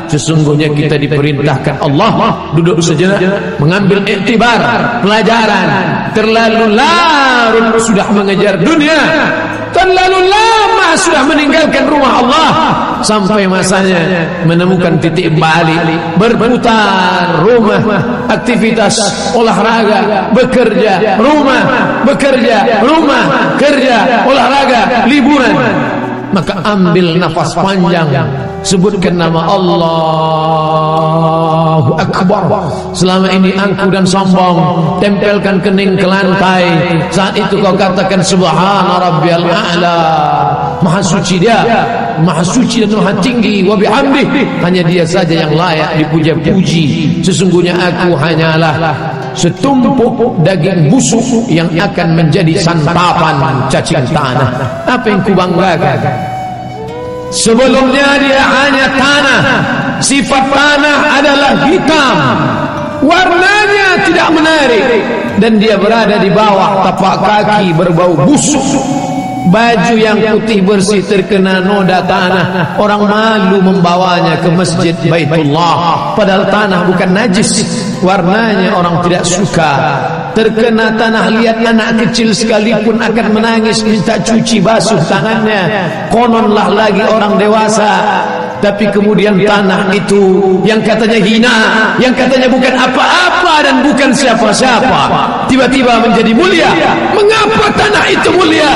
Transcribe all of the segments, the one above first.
Sesungguhnya kita diperintahkan Allah duduk sejenak mengambil iktibar, pelajaran. Terlalu larut sudah mengejar dunia, terlalu lama sudah meninggalkan rumah Allah, sampai masanya menemukan titik balik, berputar rumah, aktivitas olahraga, bekerja, rumah, bekerja, rumah, kerja, olahraga, liburan. Maka ambil nafas panjang, sebutkan nama Allahu Akbar. Selama ini angku dan sombong, tempelkan kening ke lantai. Saat itu kau katakan Subhana Rabbiyal A'la. Maha suci dia, maha suci dan maha tinggi. Wa bihamdih, hanya dia saja yang layak dipuja-puji. Sesungguhnya aku hanyalah setumpuk daging busuk yang akan menjadi santapan cacing tanah. Apa yang kubanggakan? Sebelumnya dia hanya tanah. Sifat tanah adalah hitam, warnanya tidak menarik, dan dia berada di bawah tapak kaki berbau busuk. Baju yang putih bersih terkena noda tanah, orang malu membawanya ke masjid Baitullah. Padahal tanah bukan najis, warnanya orang tidak suka. Terkena tanah, lihat anak kecil sekalipun akan menangis minta cuci basuh tangannya. Kononlah lagi orang dewasa. Tapi kemudian tanah itu yang katanya hina, yang katanya bukan apa-apa dan bukan siapa-siapa, tiba-tiba menjadi mulia. Mengapa tanah itu mulia?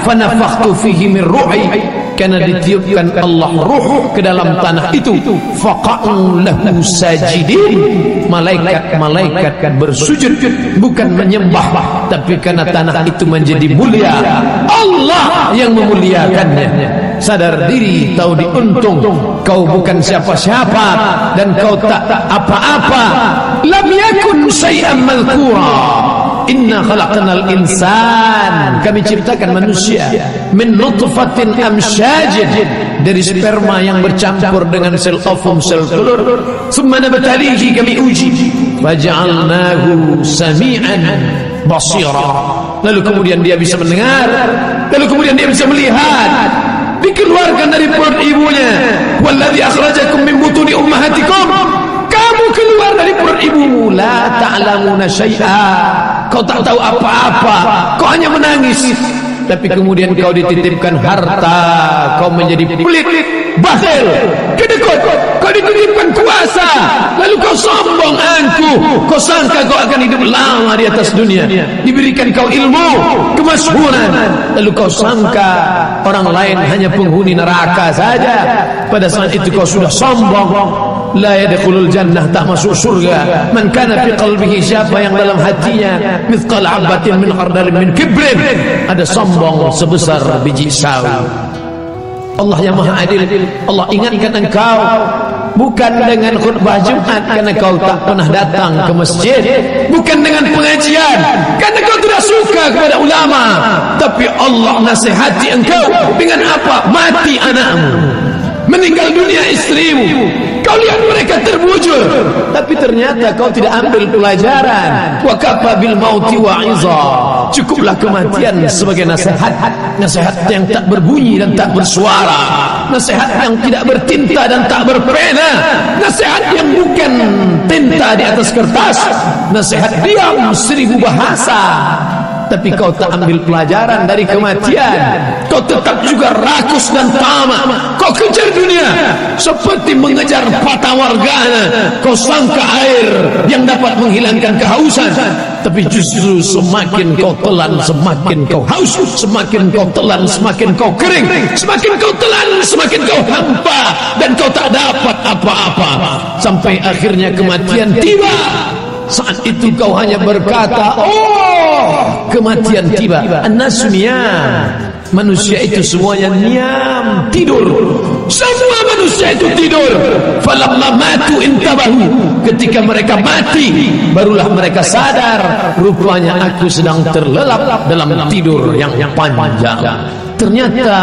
Fanafakhtu fihi min ruhi, karena ditiupkan Allah ruh ke dalam tanah itu. Faqa'u lahu sajidin, malaikat-malaikat bersujud, bukan menyembah, tapi karena tanah itu menjadi mulia, Allah yang memuliakannya. Sadar diri, tahu diuntung, kau bukan siapa-siapa dan kau tak apa-apa. Lam yakun syai'an malkura. Inna khalaqnal insan, kami ciptakan manusia min nutfatin amsyajin, dari sperma yang bercampur dengan sel ovum, sel telur. Summa nabtalihi, kami uji. Faja'alnahu sami'an basira, lalu kemudian dia bisa mendengar, lalu kemudian dia bisa melihat. Dikeluarkan dari perut ibunya. Walladzi akhrajakum min butuni ummahatikum, kamu keluar dari perut ibumu. La ta'lamuna syai'a, kau tak tahu apa-apa, kau hanya menangis. Tapi kemudian kau dititipkan harta, kau menjadi pelit, bakhil, kedekut. Kau dititipkan kuasa, lalu kau sombong, angkuh. Kau sangka kau akan hidup lama di atas dunia. Diberikan kau ilmu, kemasyhuran, lalu kau sangka orang lain hanya penghuni neraka saja. Pada saat itu kau sudah sombong. La yadkhulul jannah, tak masuk surga. Man kana fi qalbihi, siapa yang dalam hatinya mithqal habatin min khardalin min kibrin, ada sombong sebesar biji sawi. Allah yang maha adil, Allah ingatkan engkau bukan dengan khutbah Jumat karena kau tak pernah datang ke masjid, bukan dengan pengajian karena kau tidak suka kepada ulama, tapi Allah nasihati engkau dengan apa? Mati anakmu, meninggal dunia istrimu, kau lihat mereka terbujur, tapi ternyata kau tidak ambil pelajaran. Wa kafa bil mauti wa'iza, cukuplah kematian sebagai nasihat. Nasihat yang tak berbunyi dan tak bersuara, nasihat yang tidak bertinta dan tak berpena, nasihat yang bukan tinta di atas kertas, nasihat diam 1000 bahasa. Tapi kau tak ambil pelajaran dari kematian. Kau tetap juga rakus dan tamak. Kau kejar dunia seperti mengejar patah wargana. Kau sangka air yang dapat menghilangkan kehausan, tapi justru semakin kau telan semakin kau haus, semakin kau telan semakin kau kering, semakin kau telan semakin kau hampa, dan kau tak dapat apa-apa. Sampai akhirnya kematian tiba. Saat itu kau hanya berkata, oh, kematian tiba. An-nasu niyam, manusia itu semuanya niam, tidur. Semua manusia itu tidur. Falamma matu intabahu, ketika mereka mati barulah mereka sadar, rupanya aku sedang terlelap dalam tidur yang panjang. Ternyata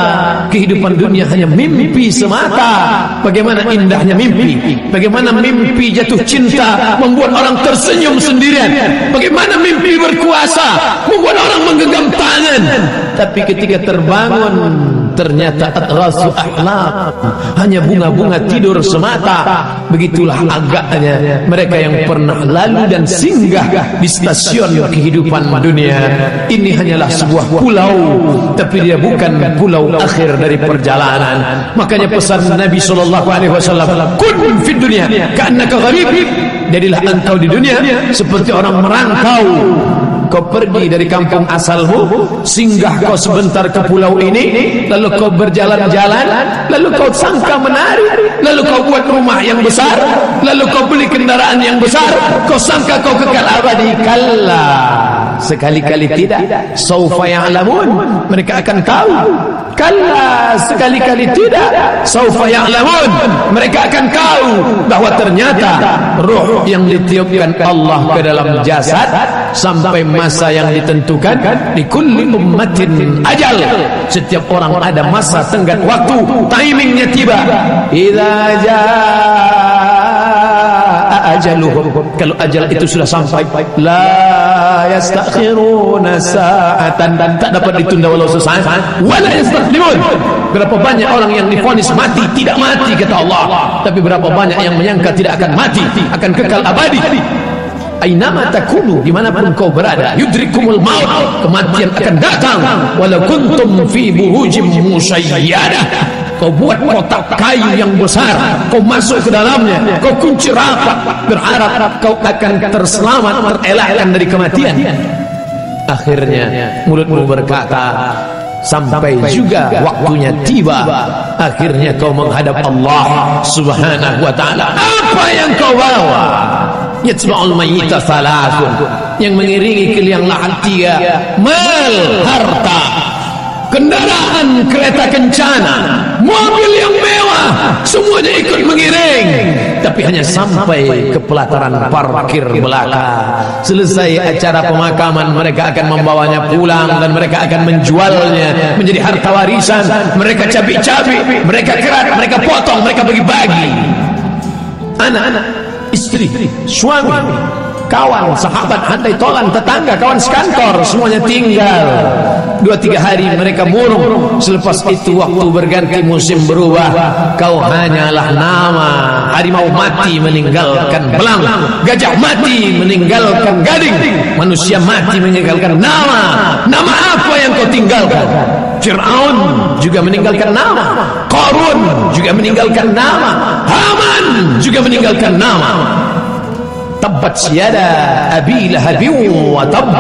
kehidupan dunia hanya mimpi semata. Bagaimana indahnya mimpi, bagaimana mimpi jatuh cinta membuat orang tersenyum sendirian, bagaimana mimpi berkuasa membuat orang menggenggam tangan. Tapi ketika terbangun ternyata atrasu ahlak, hanya bunga-bunga tidur semata. Begitulah agaknya mereka yang pernah lalu dan singgah di stasiun kehidupan dunia. Ini hanyalah sebuah pulau, tapi dia bukan pulau akhir dari perjalanan. Makanya pesan Nabi SAW, kun fid dunya ka'annaka gharib, jadilah engkau di dunia seperti orang merantau. Kau pergi dari kampung asalmu, singgah kau sebentar ke pulau ini, lalu kau berjalan-jalan, lalu kau sangka menarik, lalu kau buat rumah yang besar, lalu kau beli kendaraan yang besar, kau sangka kau kekal abadi. Kalla, sekali-kali tidak. Saufa ya'lamun, mereka akan tahu. Kalla, sekali-kali tidak. Saufa ya'lamun, mereka akan tahu bahwa ternyata ruh yang ditiupkan Allah ke dalam jasad sampai masa yang ditentukan, di kulli ummatin ajal, setiap orang ada masa tenggat waktu, timingnya tiba. Idza jaa ajaluhum, kalau ajal itu sudah sampai, la yastakhiruna sa'atan, dan tak dapat ditunda walau sesaat, wala yastaqdimun. Berapa banyak orang yang divonis mati, tidak mati kata Allah, tapi berapa banyak yang menyangka tidak akan mati, akan kekal abadi. Ainama takunu, dimanapun kau berada, yudrikumul maut, kematian akan datang. Walau kuntum fi burujim musayyadah, kau buat kotak kayu yang besar, kau masuk ke dalamnya, kau kunci rapat, berharap kau akan terselamat, terelakkan dari kematian. Akhirnya mulutmu berkata, sampai juga waktunya tiba. Akhirnya kau menghadap Allah Subhanahu wa ta'ala. Apa yang kau bawa? Yatba'ul mayyita thalathun, yang mengiringi ke liang lahat tiga: mal, harta, kendaraan, kereta kencana, mobil yang mewah, semuanya ikut mengiring. Tapi hanya sampai ke pelataran parkir belakang. Selesai acara pemakaman, mereka akan membawanya pulang dan mereka akan menjualnya menjadi harta warisan. Mereka cabik-cabik, mereka kerat, mereka potong, mereka bagi-bagi. Anak-anak, istri, suami, kawan, sahabat, handai tolan, tetangga, kawan sekantor, semuanya tinggal. 2-3 hari mereka murung. Selepas itu waktu berganti, musim berubah. Kau hanyalah nama. Harimau mati meninggalkan belang, gajah mati meninggalkan gading, manusia mati meninggalkan nama. Nama apa yang kau tinggalkan? Fir'aun juga meninggalkan nama, Qarun juga meninggalkan nama, Haman juga meninggalkan nama. Tabbat siyada Abi Lahabin wa tabb,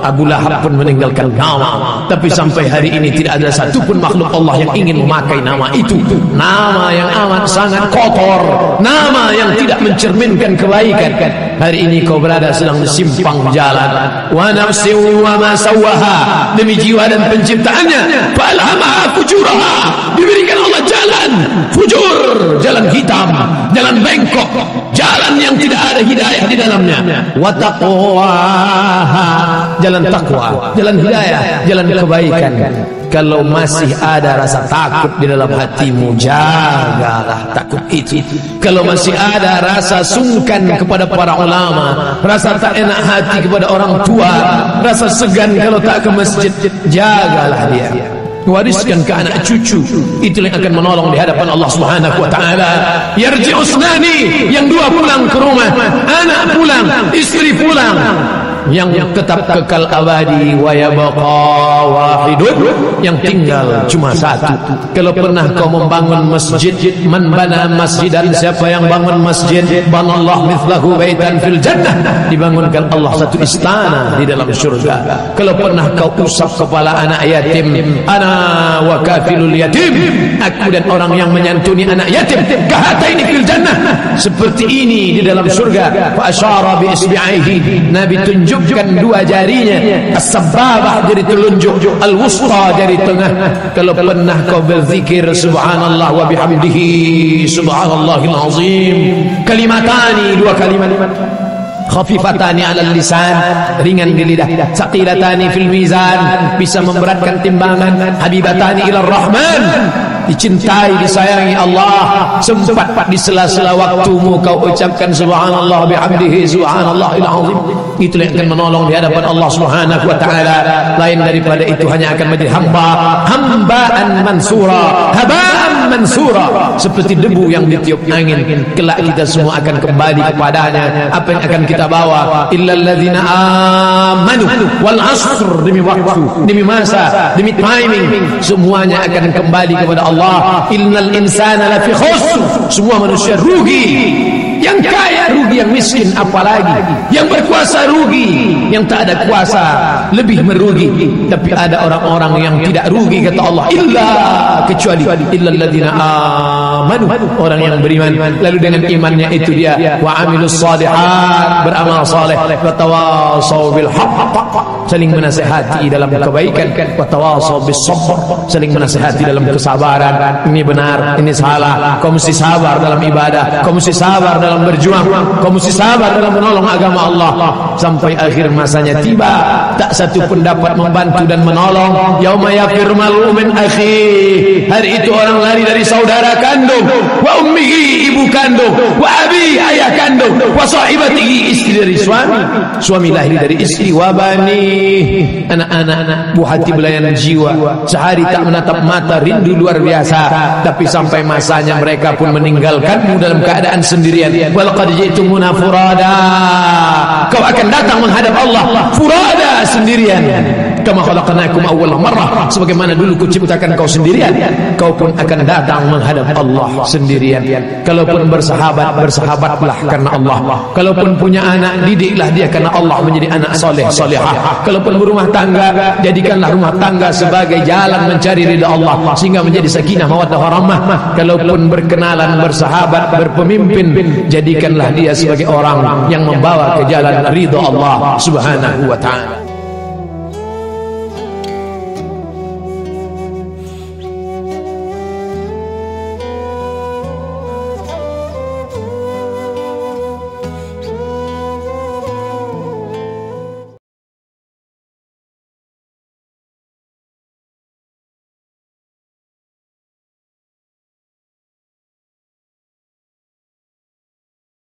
Abu Lahab pun meninggalkan nama. Tapi sampai hari ini tidak ada satupun makhluk Allah yang ingin memakai nama itu. Nama yang amat sangat kotor, nama yang tidak mencerminkan kebaikan. Hari ini kau berada sedang di simpang jalan. Wa nafsin wa ma sawwaha, demi jiwa dan penciptaannya. Falhamaha fujuraha, diberikan Allah jalan fujur, jalan hitam, jalan bengkok, jalan yang tidak ada hidayah di dalamnya. Wa taqwaha, jalan takwa, jalan hidayah, jalan kebaikan. Kalau masih ada rasa takut di dalam hatimu, jagalah takut itu. Kalau masih ada rasa sungkan kepada para ulama, rasa tak enak hati kepada orang tua, rasa segan kalau tak ke masjid, jagalah dia. Wariskan ke anak cucu, itulah yang akan menolong di hadapan Allah Subhanahu wa ta'ala. Yarji'u usnani, yang dua pulang ke rumah, anak pulang, istri pulang, yang tetap kekal abadi. Wa yabqa wahidun, yang tinggal cuma satu. Kalau pernah kau membangun masjid, man bana masjidan, siapa yang bangun masjid, banallahu mithlahu baitan fil jannah, dibangunkan Allah satu istana di dalam surga. Kalau pernah kau usap kepala anak yatim, ana wa kafilul yatim, aku dan orang yang menyantuni anak yatim, kahataini fil jannah, seperti ini di dalam surga. Fa asyara bi isbi'aihi, Nabi tunjukkan dua jarinya, as-sababah jari telunjuk, al-wusta jari tengah. Kalau pernah kau berzikir subhanallah wa bihamdihi subhanallahil azim, kalimatani, dua kalimat, khafifatani alal lisan, ringan di lidah, saqilatani fil mizan, bisa memberatkan timbangan, habibatani ilar rahman, dicintai, disayangi Allah. Sempat di sela-sela waktumu kau ucapkan subhanallah bihamdihi subhanallahil azim. Itulah yang akan menolong di hadapan Allah Subhanahu wa taala. Lain daripada itu hanya akan menjadi hambaan mansura, habaan mansura, seperti debu yang ditiup angin. Kelak kita semua akan kembali kepadanya. Apa yang akan kita bawa? Illal ladzina amanu wal asr, demi waktu, demi masa, demi timing, semuanya akan kembali kepada Allah. Innal insana lafi khusr, semua manusia rugi. Yang kaya rugi, yang miskin apalagi, yang berkuasa rugi, yang tak ada kuasa lebih merugi. Tapi ada orang-orang yang tidak rugi kata Allah, kecuali illal ladzina amanu, orang yang beriman. Lalu dengan imannya itu dia wa amilus shalihat, beramal saleh, wa tawasaw bil haqq, saling menasihati dalam kebaikan, wa tawasaw bis sabr, saling menasihati dalam kesabaran. Ini benar, ini salah. Kau mesti sabar dalam ibadah, kau mesti sabar dalam berjuang, kau mesti sabar dalam menolong agama Allah. Sampai akhir masanya tiba, tak satu pun dapat membantu dan menolong. Yauma yafirru mar'u min akhi, hari itu orang lari dari saudara kandung, wa ummihi, ibu kandung, wa abi, ayah kandung, wa sahibatihi, istri dari suami lari dari istri, wa bani, anak-anak, buah hati belayan jiwa. Sehari tak menatap mata, rindu luar biasa. Tapi sampai masanya mereka pun meninggalkanmu dalam keadaan sendirian. Walaqad ji'tumuna furada, kau akan datang menghadap Allah furada, sendirian. Kama khalaqnakum awwal marrah, sebagaimana dulu kuciptakan kau sendirian, kau pun akan datang menghadap Allah sendirian. Kalaupun bersahabat, bersahabatlah karena Allah. Kalaupun punya anak, didiklah dia karena Allah menjadi anak soleh solehah. Kalaupun berumah tangga, jadikanlah rumah tangga sebagai jalan mencari ridha Allah, sehingga menjadi sakinah mawaddah warahmah. Kalaupun berkenalan, bersahabat, berpemimpin, jadikanlah dia sebagai orang yang membawa ke jalan ridha Allah Subhanahu wa ta'ala.